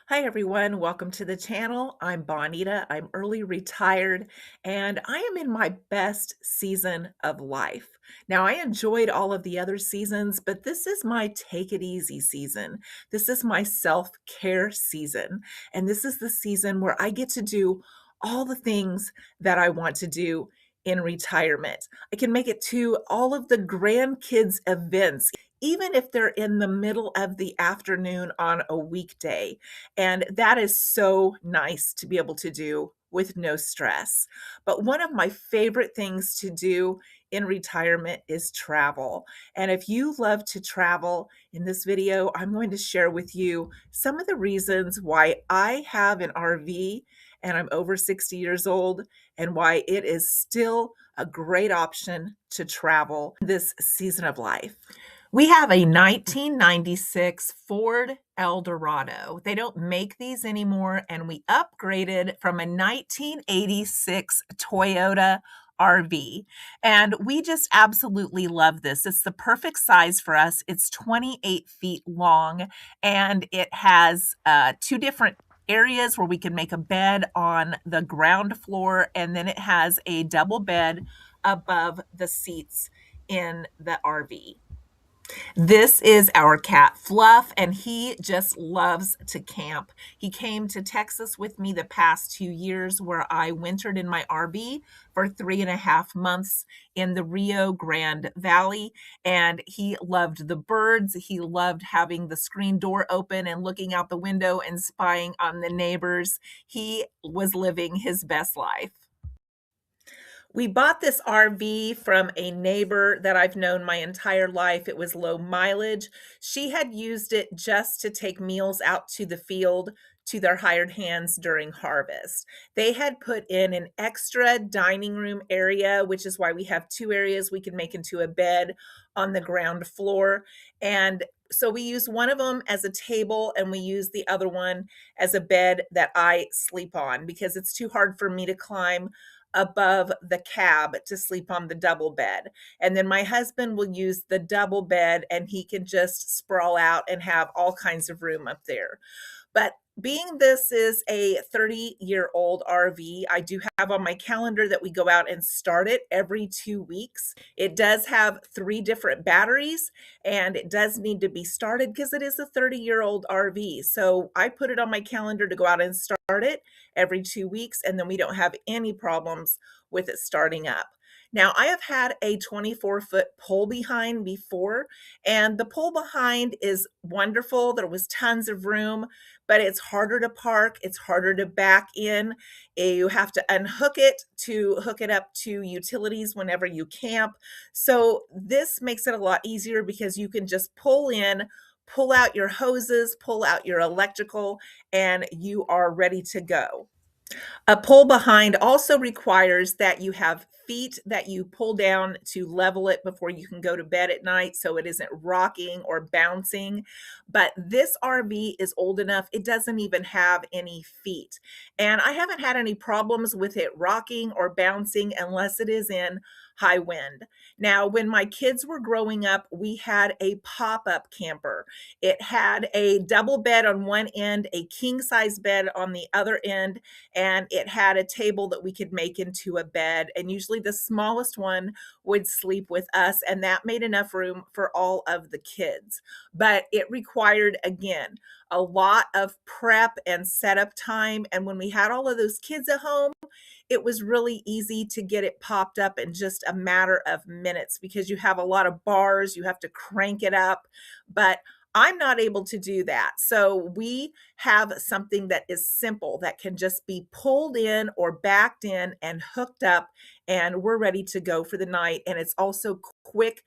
Hi everyone, welcome to the channel. I'm Bonita. I'm early retired and I am in my best season of life. Now, I enjoyed all of the other seasons, but this is my take it easy season. This is my self-care season, and this is the season where I get to do all the things that I want to do in retirement. I can make it to all of the grandkids events even if they're in the middle of the afternoon on a weekday. And that is so nice to be able to do with no stress. But one of my favorite things to do in retirement is travel. And if you love to travel, in this video, I'm going to share with you some of the reasons why I have an RV and I'm over 60 years old, and why it is still a great option to travel this season of life. We have a 1996 Ford Eldorado. They don't make these anymore, and we upgraded from a 1986 Toyota RV. And we just absolutely love this. It's the perfect size for us. It's 28 feet long, and it has two different areas where we can make a bed on the ground floor, and then it has a double bed above the seats in the RV. This is our cat Fluff, and he just loves to camp. He came to Texas with me the past 2 years, where I wintered in my RV for 3.5 months in the Rio Grande Valley. And he loved the birds. He loved having the screen door open and looking out the window and spying on the neighbors. He was living his best life. We bought this RV from a neighbor that I've known my entire life. It was low mileage. She had used it just to take meals out to the field to their hired hands during harvest. They had put in an extra dining room area, which is why we have two areas we can make into a bed on the ground floor. And so we use one of them as a table, and we use the other one as a bed that I sleep on because it's too hard for me to climb above the cab to sleep on the double bed. And then my husband will use the double bed, and he can just sprawl out and have all kinds of room up there. But being this is a 30-year-old RV, I do have on my calendar that we go out and start it every 2 weeks. It does have 3 different batteries, and it does need to be started because it is a 30-year-old RV. So I put it on my calendar to go out and start it every 2 weeks, and then we don't have any problems with it starting up. Now, I have had a 24-foot pull behind before, and the pull behind is wonderful. There was tons of room, but it's harder to park. It's harder to back in. You have to unhook it to hook it up to utilities whenever you camp. So this makes it a lot easier because you can just pull in, pull out your hoses, pull out your electrical, and you are ready to go. A pull behind also requires that you have feet that you pull down to level it before you can go to bed at night so it isn't rocking or bouncing. But this RV is old enough, it doesn't even have any feet. And I haven't had any problems with it rocking or bouncing unless it is in high wind. Now, when my kids were growing up, we had a pop-up camper. It had a double bed on one end, a king-size bed on the other end, and it had a table that we could make into a bed. And usually the smallest one would sleep with us, and that made enough room for all of the kids. But it required, again, a lot of prep and setup time. And when we had all of those kids at home, it was really easy to get it popped up in just a matter of minutes because you have a lot of bars, you have to crank it up. But I'm not able to do that. So we have something that is simple that can just be pulled in or backed in and hooked up, and we're ready to go for the night. And it's also quick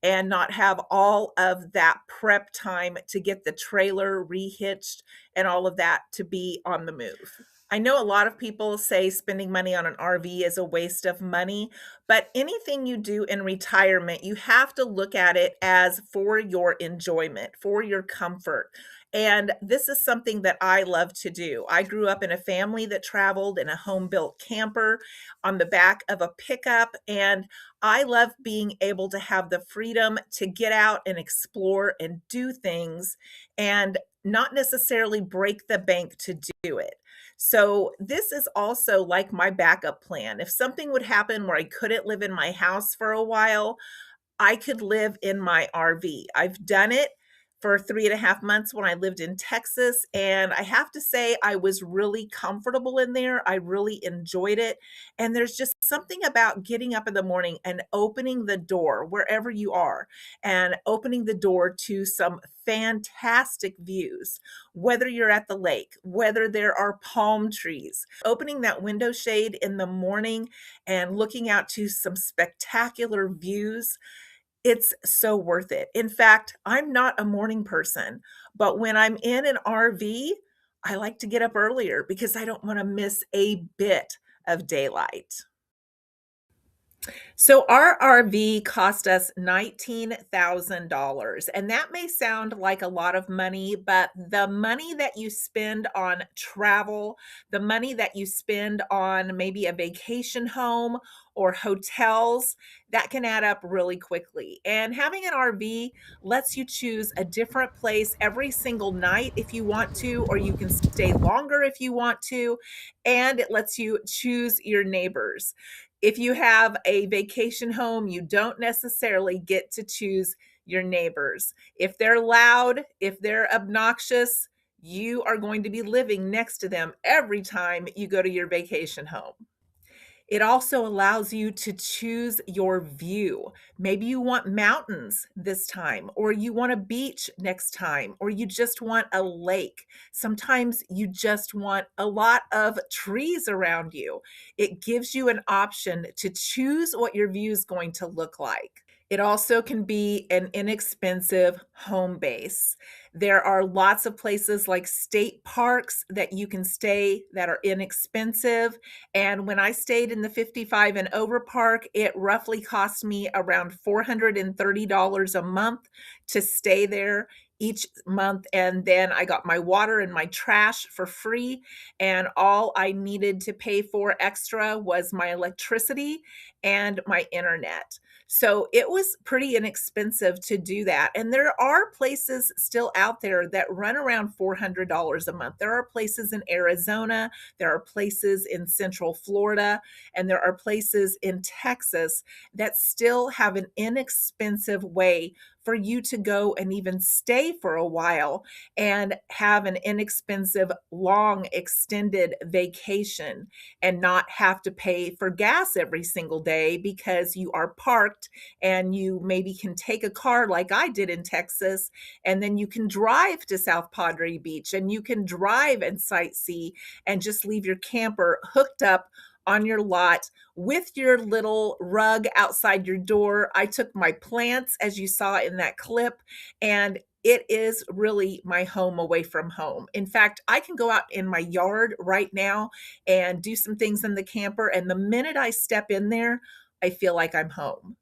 and not have all of that prep time to get the trailer rehitched and all of that to be on the move. I know a lot of people say spending money on an RV is a waste of money, but anything you do in retirement, you have to look at it as for your enjoyment, for your comfort. And this is something that I love to do. I grew up in a family that traveled in a home built camper on the back of a pickup. And I love being able to have the freedom to get out and explore and do things and not necessarily break the bank to do it. So, this is also like my backup plan. If something would happen where I couldn't live in my house for a while, I could live in my RV. I've done it for 3.5 months when I lived in Texas, and I have to say I was really comfortable in there. I really enjoyed it, and there's just something about getting up in the morning and opening the door wherever you are, and opening the door to some fantastic views, whether you're at the lake, whether there are palm trees. Opening that window shade in the morning and looking out to some spectacular views, it's so worth it. In fact, I'm not a morning person, but when I'm in an RV, I like to get up earlier because I don't wanna miss a bit of daylight. So our RV cost us $19,000, and that may sound like a lot of money, but the money that you spend on travel, the money that you spend on maybe a vacation home or hotels, that can add up really quickly. And having an RV lets you choose a different place every single night if you want to, or you can stay longer if you want to, and it lets you choose your neighbors. If you have a vacation home, you don't necessarily get to choose your neighbors. If they're loud, if they're obnoxious, you are going to be living next to them every time you go to your vacation home. It also allows you to choose your view. Maybe you want mountains this time, or you want a beach next time, or you just want a lake. Sometimes you just want a lot of trees around you. It gives you an option to choose what your view is going to look like. It also can be an inexpensive home base. There are lots of places like state parks that you can stay that are inexpensive. And when I stayed in the 55 and over park, it roughly cost me around $430 a month to stay there each month. And then I got my water and my trash for free. And all I needed to pay for extra was my electricity and my internet. So it was pretty inexpensive to do that. And there are places still out there that run around $400 a month. There are places in Arizona, there are places in Central Florida, and there are places in Texas that still have an inexpensive way for you to go and even stay for a while and have an inexpensive, long, extended vacation and not have to pay for gas every single day because you are parked and you maybe can take a car like I did in Texas, and then you can drive to South Padre Beach and you can drive and sightsee and just leave your camper hooked up on your lot with your little rug outside your door. I took my plants, as you saw in that clip, and it is really my home away from home. In fact, I can go out in my yard right now and do some things in the camper, and the minute I step in there, I feel like I'm home.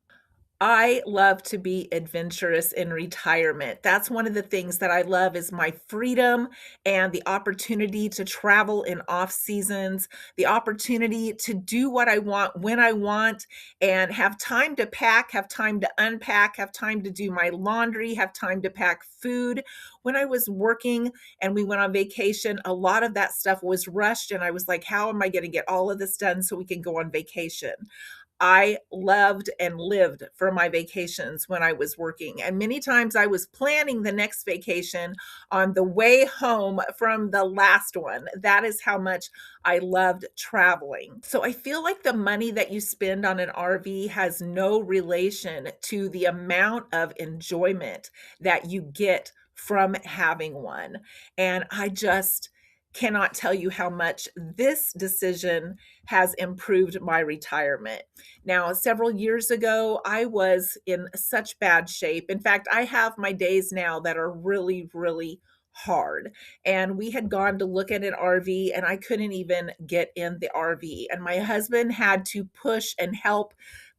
I love to be adventurous in retirement. That's one of the things that I love is my freedom and the opportunity to travel in off seasons, the opportunity to do what I want when I want and have time to pack, have time to unpack, have time to do my laundry, have time to pack food. When I was working and we went on vacation, a lot of that stuff was rushed and I was like, how am I going to get all of this done so we can go on vacation? I loved and lived for my vacations when I was working. And many times I was planning the next vacation on the way home from the last one. That is how much I loved traveling. So I feel like the money that you spend on an RV has no relation to the amount of enjoyment that you get from having one. And I just cannot tell you how much this decision has improved my retirement. Now, several years ago, I was in such bad shape. In fact, I have my days now that are really, really hard. And we had gone to look at an RV, and I couldn't even get in the RV. And my husband had to push and help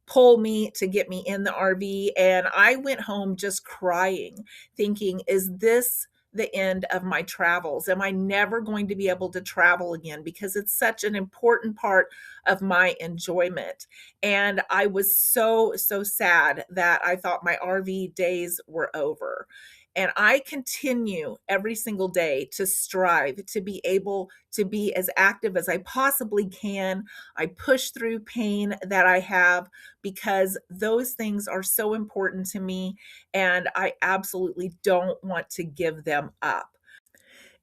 pull me to get me in the RV. And I went home just crying, thinking, is this the end of my travels? Am I never going to be able to travel again? Because it's such an important part of my enjoyment. And I was so, so sad that I thought my RV days were over. And I continue every single day to strive to be able to be as active as I possibly can. I push through pain that I have because those things are so important to me, and I absolutely don't want to give them up.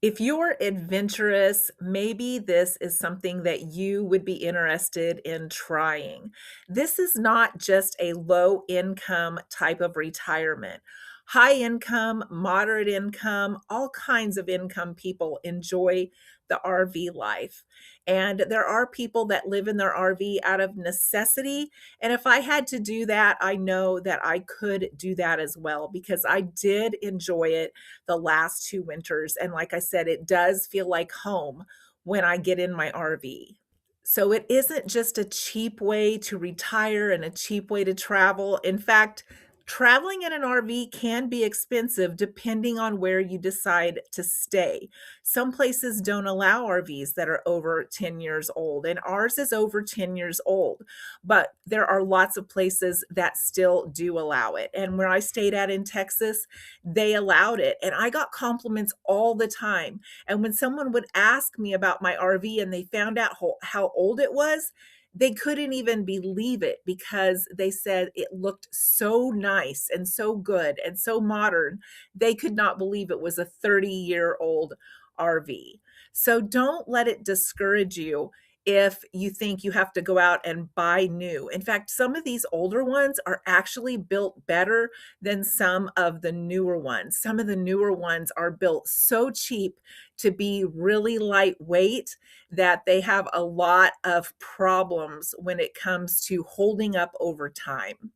If you're adventurous, maybe this is something that you would be interested in trying. This is not just a low income type of retirement. High income, moderate income, all kinds of income people enjoy the RV life. And there are people that live in their RV out of necessity. And if I had to do that, I know that I could do that as well because I did enjoy it the last 2 winters, and like I said, it does feel like home when I get in my RV. So it isn't just a cheap way to retire and a cheap way to travel. In fact, traveling in an RV can be expensive depending on where you decide to stay. Some places don't allow RVs that are over 10 years old, and ours is over 10 years old. But there are lots of places that still do allow it. And where I stayed at in Texas, they allowed it. And I got compliments all the time. And when someone would ask me about my RV and they found out how old it was, they couldn't even believe it because they said it looked so nice and so good and so modern. They could not believe it was a 30-year-old RV. So don't let it discourage you if you think you have to go out and buy new. In fact, some of these older ones are actually built better than some of the newer ones. Some of the newer ones are built so cheap to be really lightweight that they have a lot of problems when it comes to holding up over time.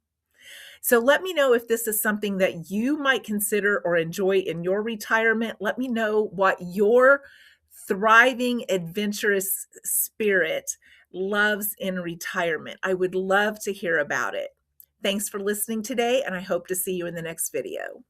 So let me know if this is something that you might consider or enjoy in your retirement. Let me know what your thriving, adventurous spirit loves in retirement. I would love to hear about it. Thanks for listening today, and I hope to see you in the next video.